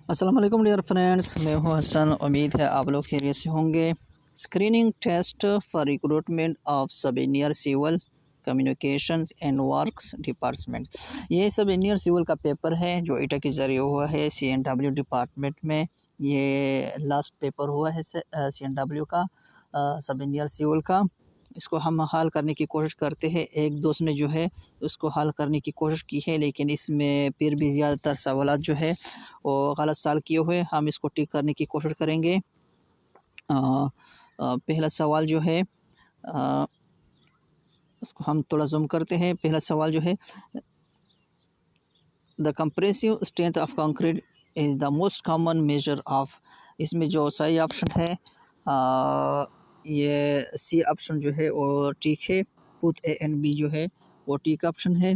अस्सलाम वालेकुम dear friends, मैं हूं हसन। उम्मीद है आप लोग खैरियत से होंगे। Screening test for recruitment of sub engineer civil communication and works department, ये सब इंजीनियर सिविल का पेपर है जो ईटा के ज़रिए हुआ है CNW डिपार्टमेंट में। ये लास्ट पेपर हुआ है CNW का, सब इंजीनियर सिविल का। इसको हम हल करने की कोशिश करते हैं। एक दोस्त ने जो है उसको हल करने की कोशिश की है, लेकिन इसमें फिर भी ज़्यादातर सवालात जो है वो गलत सवाल किए हुए। हम इसको ठीक करने की कोशिश करेंगे। पहला सवाल जो है, उसको हम थोड़ा जूम करते हैं। पहला सवाल जो है, the compressive strength of concrete is the most common measure of. इसमें जो सही ऑप्शन है ये सी ऑप्शन जो है वो ठीक है। पुट A and B जो है वो ठीक ऑप्शन है।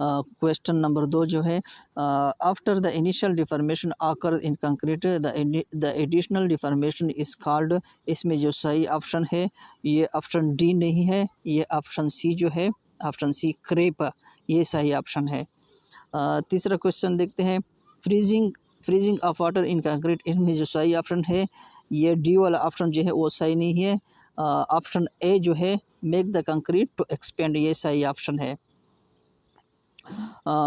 क्वेश्चन नंबर 2 जो है, आफ्टर द इनिशियल डिफॉर्मेशन आकर इन concrete the additional deformation is called. इसमें जो सही ऑप्शन है ये ऑप्शन डी नहीं है, ये ऑप्शन सी जो है, ऑप्शन सी क्रेप, ये सही ऑप्शन है। तीसरा क्वेश्चन देखते हैं, freezing freezing of water in concrete, इसमें जो सही ऑप्शन है ये डी वाला ऑप्शन जो है वो सही नहीं है। ऑप्शन ए जो है make the concrete to expand, ये सही ऑप्शन है।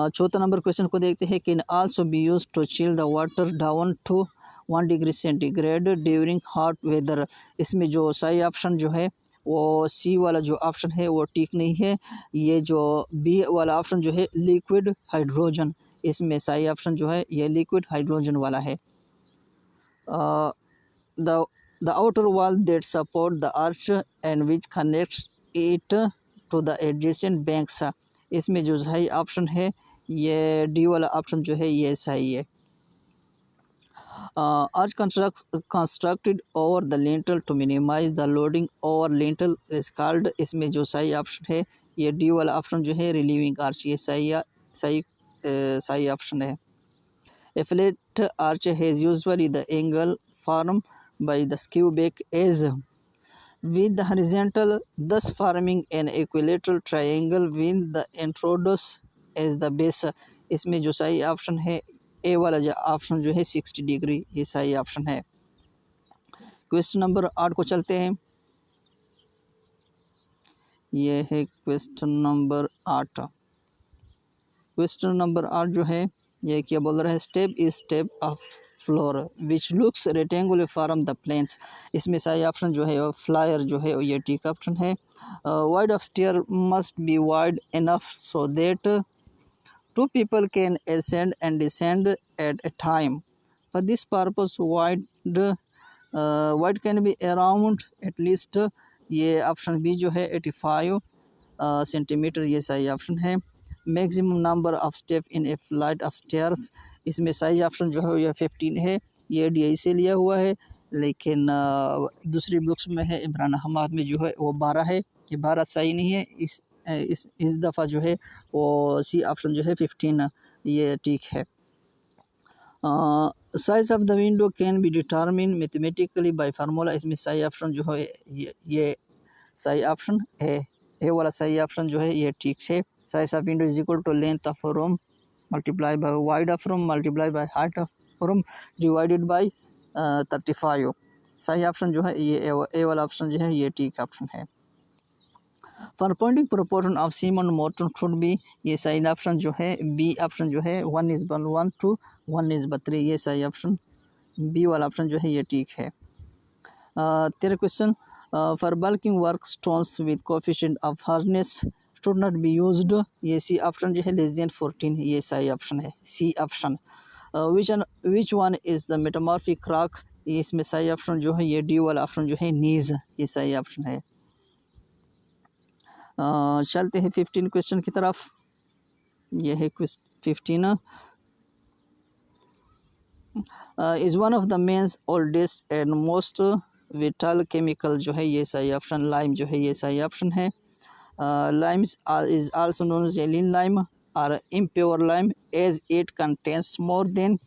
चौथा नंबर क्वेश्चन को देखते हैं, can also be use to chill the water down to 1 degree centigrade during hot weather. इसमें जो सही ऑप्शन जो है वो सी वाला जो ऑप्शन है वो ठीक नहीं है। ये जो बी वाला ऑप्शन जो है लिक्विड हाइड्रोजन, इसमें सही ऑप्शन जो है ये लिक्विड हाइड्रोजन वाला है। The the outer wall that support the arch and which connects it to the adjacent banks, इसमें जो सही ऑप्शन है ये डी वाला ऑप्शन जो है ये सही है। Arch constructed over the lintel to minimize the loading over lintel is called, इसमें जो सही ऑप्शन है ये डी वाला ऑप्शन जो है रिलीविंग आर्च, ये सही ऑप्शन है। A flat arch has usually the angle formed by the skew back edge with the horizontal, thus forming an equilateral triangle with the intrudus as the base। इसमें जो सही option है A वाला जो option जो है 60 degree, ये सही ऑप्शन है। क्वेश्चन नंबर 8 को चलते हैं। ये है क्वेश्चन नंबर 8। क्वेश्चन नंबर 8 जो है ये क्या बोल रहा है, step is step of floor which looks rectangular from the plans, इसमें सही ऑप्शन जो है फ्लायर जो है ये ठीक ऑप्शन है। Wide of stair must be wide enough so that 2 people can ascend and descend at a time. For this purpose wide can be around at least, ये ऑप्शन बी जो है 85 सेंटीमीटर, ये सही ऑप्शन है। Maximum number of step in A flight of stairs, इसमें सही option जो है यह 15 है, ये DI से लिया हुआ है, लेकिन दूसरी बुक्स में है इमरान अहमद में जो है वो 12 है, ये 12 सही नहीं है। इस दफ़ा जो है वो सी ऑप्शन जो है 15 ये ठीक है। Size of the window can be determine mathematically bye formula, इसमें सही ऑप्शन जो है ये सही ऑप्शन है, ए वाला सही ऑप्शन जो है ये ठीक है। Size of window is equal to length of room multiply by wide of room multiply by height of room divided by 35, सही ऑप्शन जो है ये ए वाला ऑप्शन जो है ये ठीक ऑप्शन है। Corresponding proportion of cement mortar should be, ये सही ऑप्शन जो है बी ऑप्शन जो है 1:1 to 1:3, ये सही ऑप्शन बी वाला ऑप्शन जो है ये ठीक है। तेरा question, for bulking work stones with coefficient of hardness should not be used, ये सी ऑप्शन जो है <14, ये सही ऑप्शन है C option. Which one is the metamorphic rock, इसमें सही ऑप्शन जो है ये डी वाला ऑप्शन जो है नीज, ये सही ऑप्शन है। चलते हैं 15 क्वेश्चन की तरफ। यह है 15, is one of the man's oldest and most vital chemical, जो है ये सही ऑप्शन लाइम जो है ये सही ऑप्शन है। Lime is also known as lean lime और impure lime as it contains more than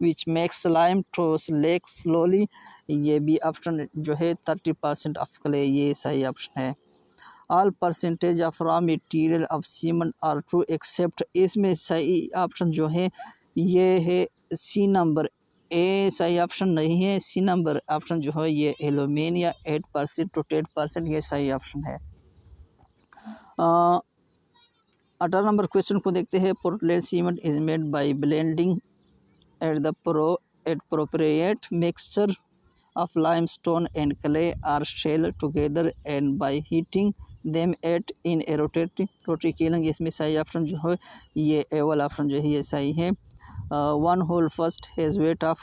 which makes lime to slake slowly, ये भी ऑप्शन जो है 30% ऑफ क्ले, ये सही ऑप्शन है। All percentage of raw material of cement are true except, इसमें सही ऑप्शन जो है ये है सी नंबर। ए सही ऑप्शन नहीं है, सी नंबर ऑप्शन जो है ये एलुमिनिया 8% to 10% ये सही ऑप्शन है। 18 नंबर क्वेश्चन को देखते हैं। Portland cement is made by blending at the appropriate mixture of limestone and clay are shelled together and by heating them at in a rotary kiln। इसमें सही ऑप्शन जो है ये ए वाला ऑप्शन जो है ये सही है। One whole first has weight of,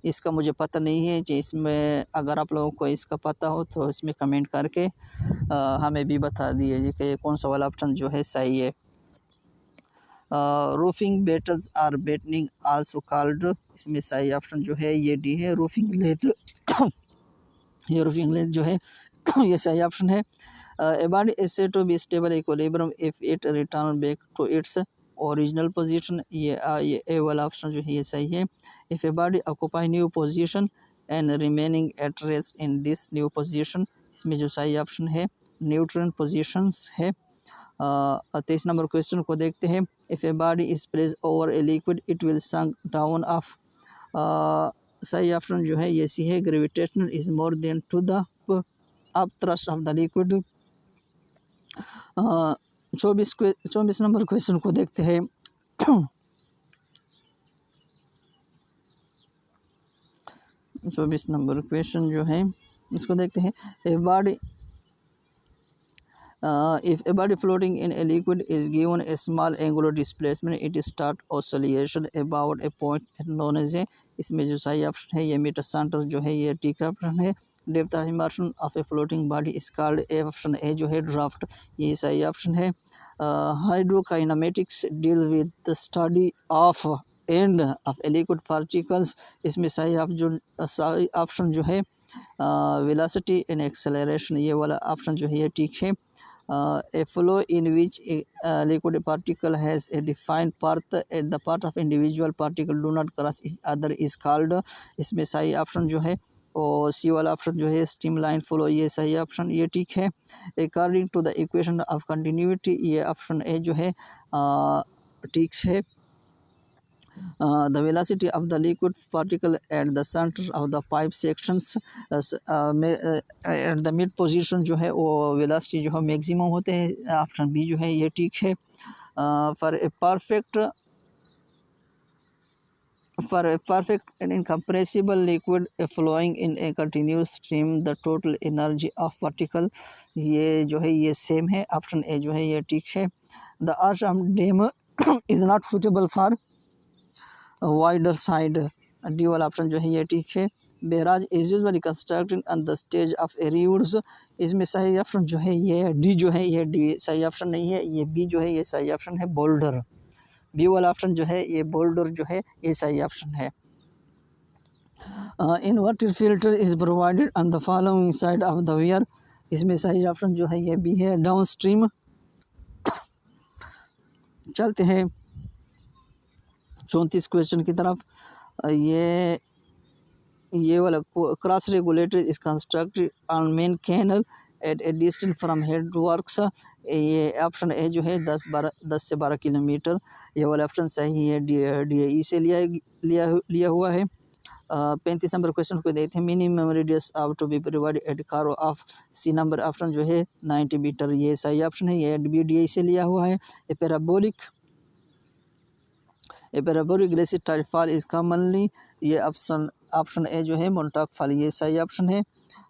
इसका मुझे पता नहीं है जी, इसमें अगर आप लोगों को इसका पता हो तो इसमें कमेंट करके हमें भी बता दीजिए कि कौन सा वाला ऑप्शन जो है सही है। Roofing battens are battening also called, इसमें सही ऑप्शन जो है ये डी है, रूफिंग लेथ ये रूफिंग लेथ जो है ये सही ऑप्शन है। A body is said to be stable equilibrium if it return back to its original position, ये ए वाला ऑप्शन जो है ये सही है। If a body occupy new position and remaining at rest in this new position, इसमें जो सही ऑप्शन है न्यूट्रल पोजिशंस है। 23 नंबर क्वेश्चन को देखते हैं। If a body is place over a liquid it will sank down of, सही option जो है ये सी है, gravitational is more then to the up thrust of the liquid. 24 number question को देखते हैं। 24 नंबर क्वेश्चन जो है इसको देखते हैं। A body if a body floating in a liquid is given a small angular displacement, it start oscillation about a point known as a, इसमें जो सही ऑप्शन है ये मीटर सेंटर जो है ये ठीक ऑप्शन है। Depth of immersion of a floating body is called, A option A जो है ड्राफ्ट, ये सही ऑप्शन है। Hydrokinematics deal with the study of and of a liquid particles, इसमें सही ऑप्शन जो है वेलोसिटी एंड एक्सेलरेशन, ये वाला ऑप्शन जो है ये ठीक है। A flow in which a liquid particle has a defined path and the path of individual particle do not cross each other is called, इसमें सही ऑप्शन जो है और सी वाला ऑप्शन जो है स्ट्रीम लाइन फ्लो, ये सही ऑप्शन ये ठीक है। According to the equation of continuity, ये ऑप्शन ए जो है ठीक है। The velocity of the liquid particle at the center of the pipe sections at the mid position जो है वो velocity जो है मैक्सिमम होते हैं, ऑप्शन बी जो है ये ठीक है। For a perfect and incompressible liquid flowing in a continuous stream the total energy of particle, ये जो है ये सेम है, ऑप्शन ए जो है ये ठीक है। The arch dam is not suitable for wider side, D वाला ऑप्शन जो है ये ठीक है। Barrage is usually constructed on the stage of A reverse, इसमें सही ऑप्शन जो है ये डी जो है ये डी सही ऑप्शन नहीं है, ये बी जो है ये सही ऑप्शन है बोल्डर, बी वाला ऑप्शन जो है ये बोल्डर जो है ये सही ऑप्शन है। Inverted filter is provided on the following side of the weir, इसमें सही ऑप्शन जो है ये बी है डाउन स्ट्रीम। चलते हैं 34 क्वेश्चन की तरफ। ये वाला cross regulator is constructed on main canal at a distance from head works, ये ऑप्शन ए जो है 10 से 12 किलोमीटर, ये वाला ऑप्शन सही है, DAE से लिया हुआ है। 35 नंबर क्वेश्चन को देखते हैं। Minimum radius of to be provided at कारो ऑफ, सी नंबर ऑप्शन जो है 90 मीटर, ये सही ऑप्शन है, ये DAE से लिया हुआ है। A parabolic glacier type fall is commonly, ये ऑप्शन ए जो है मोनोटॉक फॉल, ये सही ऑप्शन है।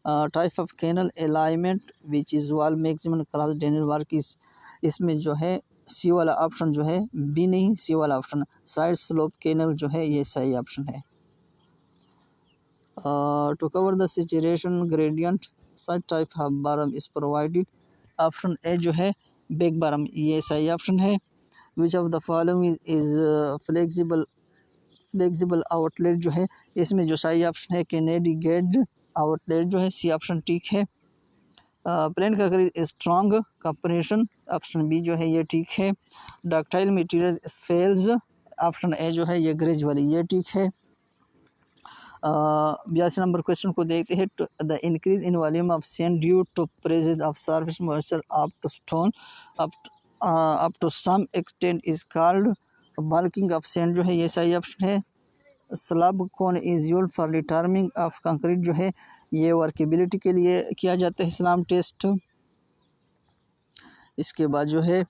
Type of canal alignment which is wall maximum cross drainage work is, इसमें जो है सी वाला ऑप्शन जो है बी नहीं, सी वाला ऑप्शन साइड स्लोप कैनल जो है ये सही ऑप्शन है। To cover the saturation gradient such type of berm is provided, option A जो है बेक बॉरम, ये सही ऑप्शन है। Which of the following is flexible outlet जो है, इसमें जो सही ऑप्शन है कैनेडी गेज आउटलेट जो है, सी ऑप्शन ठीक है। Plain concrete strong compression, option B जो है ये ठीक है। Ductile material fails, option A जो है ये ग्रेजुअली, ये ठीक है। 82 नंबर क्वेश्चन को देखते हैं। The increase in volume of sand due to presence of surface moisture up to stone up to some extent is called, bulking of sand जो है ये सही ऑप्शन है। Slump cone is used for determining of concrete जो है ये workability के लिए किया जाता है स्लैम टेस्ट। इसके बाद जो है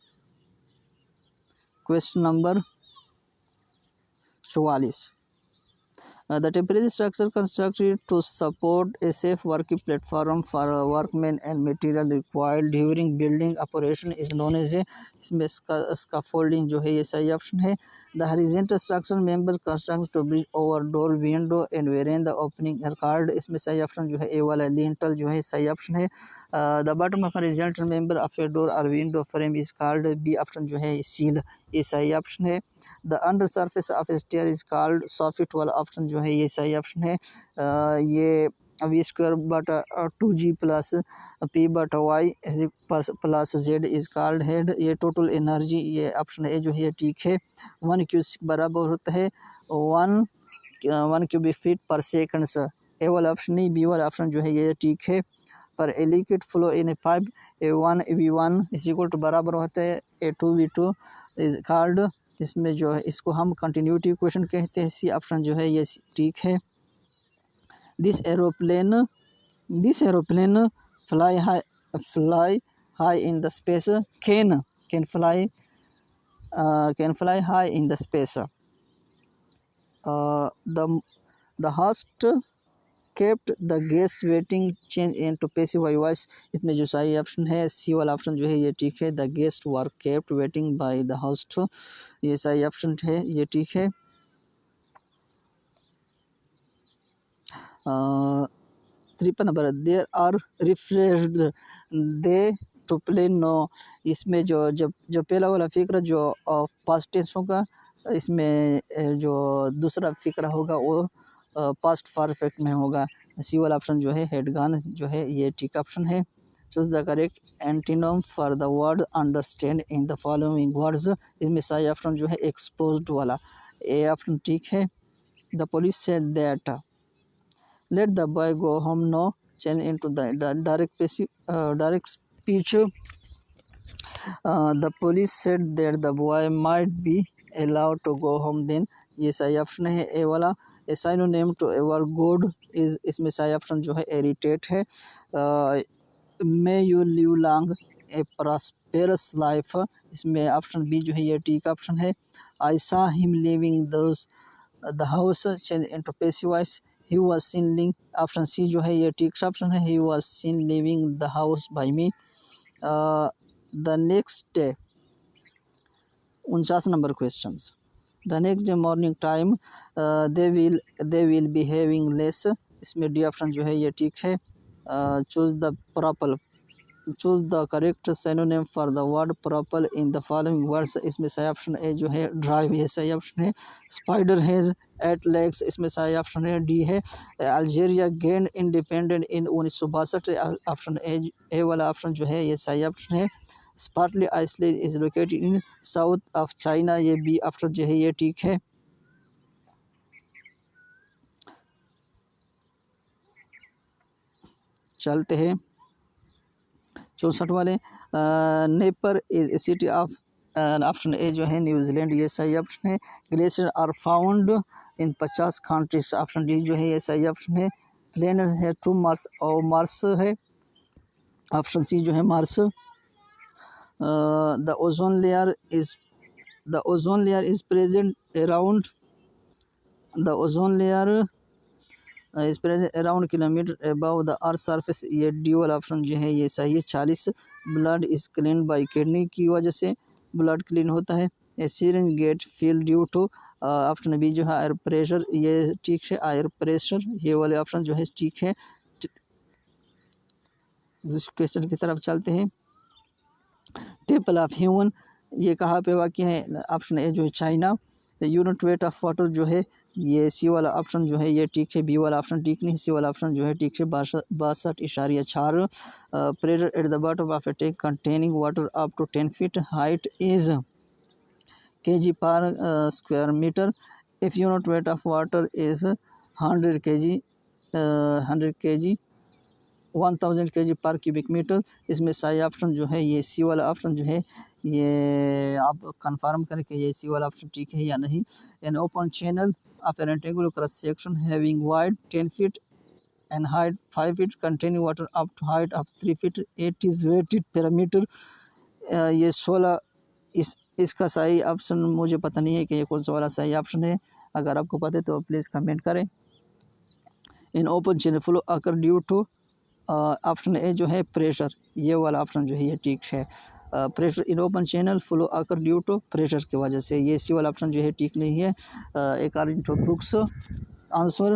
question number 44, the temporary structure constructed to support a safe working platform for workmen and material required during building operation is known as a, इसमें scaffolding जो है ये सही ऑप्शन है। The horizontal structure member constructed to bridge over door window and veranda opening are called, इसमें सही option जो है ए वाला lintel जो है सही ऑप्शन है। The bottom of horizontal member of a door or window frame is called, B option जो है सील, ये सही ऑप्शन है। The under surface of stair is called, soffit वाला ऑप्शन जो है ये सही ऑप्शन है। ये वी स्क्वायर बटा 2g प्लस पी बटा Y plus Z is called head, ये टोटल एनर्जी, ये ऑप्शन ए जो है ये ठीक है। 1 क्यूबिक बराबर होता है 1 क्यूबिक फीट पर सेकंड से, ए वाला ऑप्शन नहीं, बी वाला ऑप्शन जो है ये ठीक है। पर a liquid flow in a pipe A1 V1 is equal to बराबर होता है A2 V2 इज कॉल्ड, इसमें जो है इसको हम कंटिन्यूटी क्वेश्चन कहते हैं, सी ऑप्शन जो है ये ठीक है। This aeroplane fly high in the space, can fly high in the space. The host kept the guest waiting change into passive voice, इसमें जो सही ऑप्शन है सी वाला ऑप्शन जो है ये ठीक है। The guest were kept waiting by the host, ये सही ऑप्शन है, ये ठीक है। 53 number, there are refreshed they to play no, इसमें जो पहला वाला फिक्र जो पास्ट टेंस होगा, इसमें जो दूसरा फिक्र होगा वो पास्ट परफेक्ट में होगा। सी वाला ऑप्शन जो है हेडगन जो है ये ठीक ऑप्शन है। Choose the correct antonym for the word understand in the following words, इसमें सही ऑप्शन जो है एक्सपोज्ड वाला, ए ऑप्शन ठीक है। The police said that let the boy go home no change into the direct speech, the police said that the boy might be allowed to go home then, ये सही option है A वाला। A synonym to ever good is, इसमें सही option जो है irritate है। May you live long a prosperous life, इसमें ऑप्शन बी जो है ये ठीक ऑप्शन है। I saw him living the house change into passive voice, he was seen living, option C जो है ये ठीक ऑप्शन है, he was seen living the house by me. The next day, 49 number questions, the next day morning time they will be having less, इसमें D option जो है ये ठीक है। Choose the correct synonym for the word purple in the following words, इसमें सही option A जो है ड्राइव, ये सही ऑप्शन है। स्पाइडर हैज 8 लेग्स, इसमें सही ऑप्शन है डी है। Algeria gain independent in 1962, option A वाला ऑप्शन जो है ये सही ऑप्शन है। Spratly island is located in south of China, ये बी ऑप्शन जो है ये ठीक है। चलते हैं 64 वाले, Napier is a city of, option A जो है न्यूजीलैंड, ये सही ऑप्शन है। Glacier are found in 50 countries, option D जो है ये सही ऑप्शन है। प्लेनेट है टू मार्स, और मार्स है, ऑप्शन सी जो है Mars. The ozone layer is present around, the ozone layer is present around kilometer above the earth surface, ये डी वाला ऑप्शन जो है ये सही है। 40, blood is clean by kidney, की वजह से ब्लड क्लीन होता है। A syringe get fill due to, option B जो है एयर प्रेशर, ये ठीक है, एयर प्रेशर, ये वाले ऑप्शन जो है ठीक है। जिस क्वेश्चन की तरफ चलते हैं, टेम्पल ऑफ ह्यूमन ये कहाँ पे वाक़ है, ऑप्शन ए जो है China. Unit weight of water जो है ये सी वाला ऑप्शन जो है ये ठीक है, बी वाला ऑप्शन ठीक नहीं, सी वाला ऑप्शन जो है ठीक है। 62.4, pressure at the bottom of a tank containing water up to 10 feet height is kg per square meter, if unit weight of water is 100 kg, 1000 kg पर क्यूबिक मीटर। इसमें सही ऑप्शन जो है ये सी वाला ऑप्शन जो है ये आप कंफर्म करें कि ये सी वाला ऑप्शन ठीक है या नहीं। An open channel of A rectangular cross section having wide 10 feet and height 5 feet containing water up to height of 3 feet 8 is rated parameter। ये 16 इसका सही ऑप्शन मुझे पता नहीं है कि ये कौन सा वाला सही ऑप्शन है। अगर आपको पता है तो प्लीज़ कमेंट करें। In open channel flow occur due to option A जो है प्रेशर, ये वाला ऑप्शन जो है ये ठीक है। Pressure in open channel flow occur due to pressure की वजह से, ये सी वाला ऑप्शन जो है ठीक नहीं है। According to books answer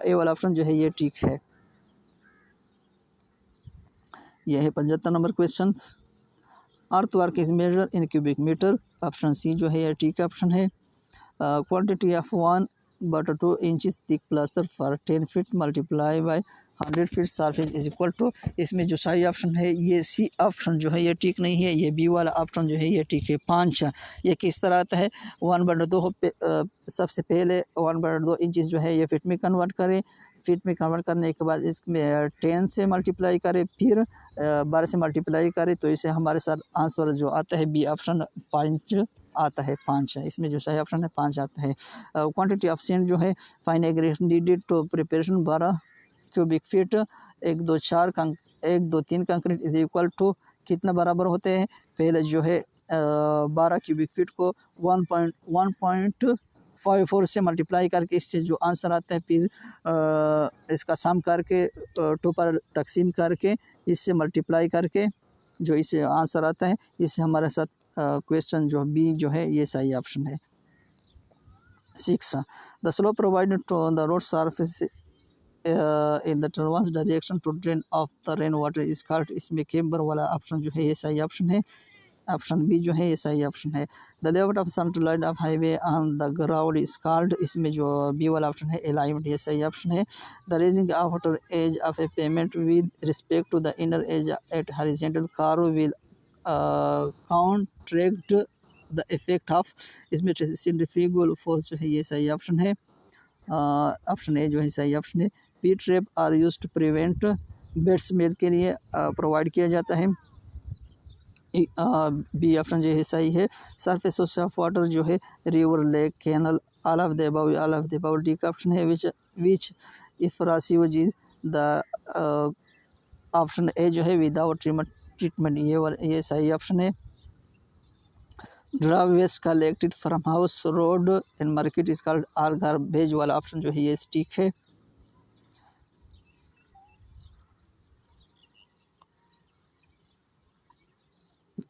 A वाला ऑप्शन जो है ये ठीक है। यह है 75 number question. Earth work is measure in cubic metre, option C जो है ये ठीक ऑप्शन है। Quantity of 1/2 inches thick plaster for 10 feet multiply by 100 feet surface is equal to, इसमें जो सही ऑप्शन है ये सी ऑप्शन जो है ये ठीक नहीं है। ये बी वाला ऑप्शन जो है ये ठीक है 5। ये किस तरह आता है 1/2 सबसे पहले 1/2 इंचेस जो है ये फिट में कन्वर्ट करें, फिट में कन्वर्ट करने के बाद इसमें 10 से मल्टीप्लाई करें, फिर 12 से मल्टीप्लाई करें, तो इसे हमारे साथ आंसर जो आता है बी ऑप्शन 5 आता है 5 है। इसमें जो सही ऑप्शन है 5 आता है। क्वांटिटी ऑफ सेंड जो है fine aggression needed to preparation 12 cubic feet 1 2 3 concrete is equal to कितना बराबर होते हैं। पहले जो है 12 क्यूबिक फीट को 1.54 से मल्टीप्लाई करके इससे जो आंसर आता है फिर इसका सम करके 2 पर तकसीम करके इससे मल्टीप्लाई करके जो इसे आंसर आता है, इससे हमारे साथ क्वेश्चन जो बी जो है ये सही ऑप्शन है। 6 the slope provided to the road surface in the trans direction to drain off the rain water is called, इसमें केम्बर वाला ऑप्शन जो है ये सही ऑप्शन है। ऑप्शन बी जो है ये सही ऑप्शन है। The layout of central line of highway on the ground is called, इसमें जो बी वाला ऑप्शन है अलाइनमेंट, ये सही ऑप्शन है। The raising outer edge of a pavement with respect to the inner edge at horizontal curve will counteract the effect of, इसमें centrifugal force जो है ये सही ऑप्शन है। ऑप्शन ए जो है सही ऑप्शन है। P trap are used to prevent bad smell के लिए प्रोवाइड किया जाता है। बी ऑप्शन जो है सही है। सरफेस ऑफ वाटर जो है river lake canal all of the above D का ऑप्शन है। Which if raw sewage is the option A जो है विदाउट ट्रीटमेंट, ये सही ऑप्शन है। Dry waste collected from house road and market is called are garbage वाला option जो है ये ठीक है।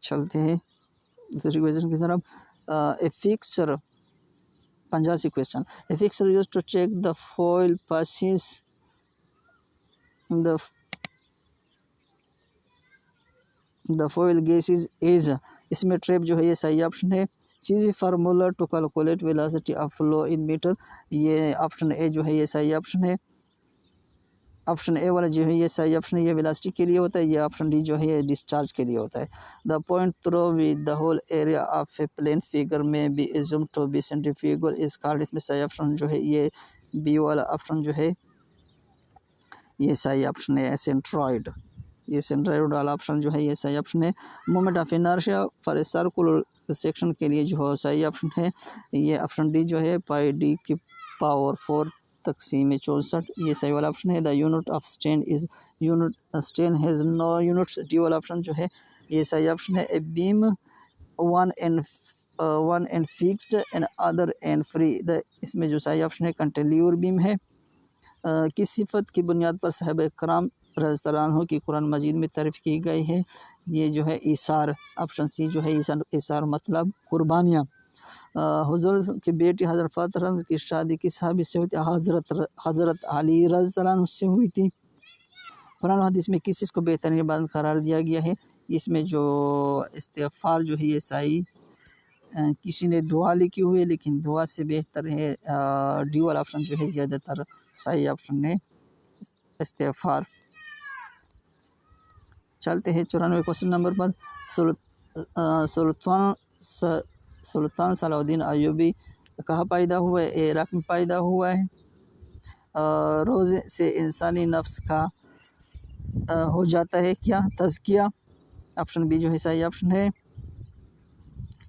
चलते हैं दूसरी क्वेश्चन की तरफ। A fixture 85 question. A fixture used to check the foul passes in the foul gases is, इसमें ट्रैप जो है ये सही ऑप्शन है। Chezy formula to calculate velocity of flow in meter, ये ऑप्शन ए जो है ये सही ऑप्शन है। ऑप्शन ए वाला जो है ये सही ऑप्शन है, ये वेलोसिटी के लिए होता है। ये ऑप्शन डी जो है ये डिस्चार्ज के लिए होता है। The point through with the whole area of a plane figure में be assumed to be centrifugal is called, इसमें सही ऑप्शन जो है ये बी वाला ऑप्शन जो है ये सही ऑप्शन है। सेंट्रॉइड, ये सेंट्रॉइड वाला ऑप्शन जो है ये सही ऑप्शन है। Moment of inertia for a circular section के लिए जो सही ऑप्शन है ये ऑप्शन डी जो है पाई डी की पावर 4 तकसीम 64, ये सही वाला ऑप्शन है। The unit of strain is unit strain has no units, D वाला ऑप्शन जो है ये सही ऑप्शन है। A beam one end fixed and other end free, the इसमें जो सही ऑप्शन है कंटिन्यूअर बीम है। किस सिफत की बुनियाद पर साहिब कराम रज़ियल्लाहु की कुरान मजीद में तारीफ़ की गई है, ये जो है ईसार, ऑप्शन सी जो है ईसार मतलब कुर्बानियाँ। हुज़ूर की बेटी हज़रत फ़ातिमा की शादी किस सहाबी से हुई थी, हज़रत अली रज़ियल्लाहु से हुई थी। कुरान हदीस में किस चीज़ को बेहतरीन इबादत करार दिया गया है, इसमें जो इस्तिग़फ़ार जो है ये सही, किसी ने दुआ लिखी हुई है लेकिन दुआ से बेहतर है डी वाला ऑप्शन जो है ज़्यादातर सही ऑप्शन है इस्तिग़फ़ार। चलते हैं 94 क्वेश्चन नंबर पर। सुल्तान सलाहुद्दीन अय्यूबी कहाँ पैदा हुआ है, इराक़ में पैदा हुआ है। रोज़े से इंसानी नफ्स का हो जाता है क्या, तज़किया। ऑप्शन बी जो है सही ऑप्शन है।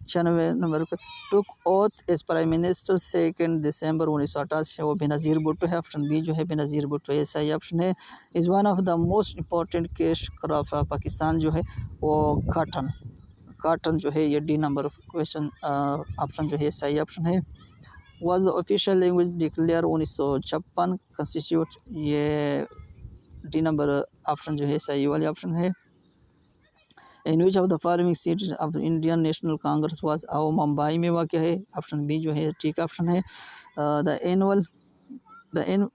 96 नंबर पर took oath as prime minister 2 December 1988, वो बेनज़ीर भुट्टो है। ऑप्शन बी जो है बेनज़ीर भुट्टो ये सही ऑप्शन है। Is one of the most important cash crop Pakistan जो है वो काटन, काटन जो है ये डी नंबर क्वेश्चन ऑप्शन जो है सही ऑप्शन है। Was the official language declare 1956 constitute, ये डी नंबर ऑप्शन जो है सही वाली ऑप्शन है। In which of the following seat of Indian National Congress was, आओ मुंबई में वाक़ है। ऑप्शन बी जो है ठीक ऑप्शन है। The annual the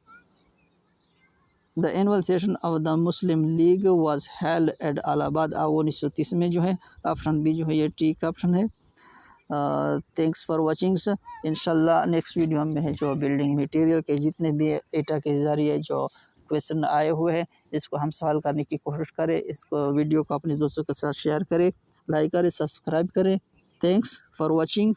the annual session of the Muslim league was held at Allahabad, आओ 1930 में जो है। ऑप्शन बी जो है ये ठीक ऑप्शन है। Thanks for watching. इंशाल्लाह नेक्स्ट वीडियो में है जो बिल्डिंग मटेरियल के जितने भी एटा के ज़रिए जो क्वेश्चन आए हुए हैं इसको हम सवाल करने की कोशिश करें। इसको वीडियो को अपने दोस्तों के साथ शेयर करें, लाइक करें, सब्सक्राइब करें। Thanks for watching.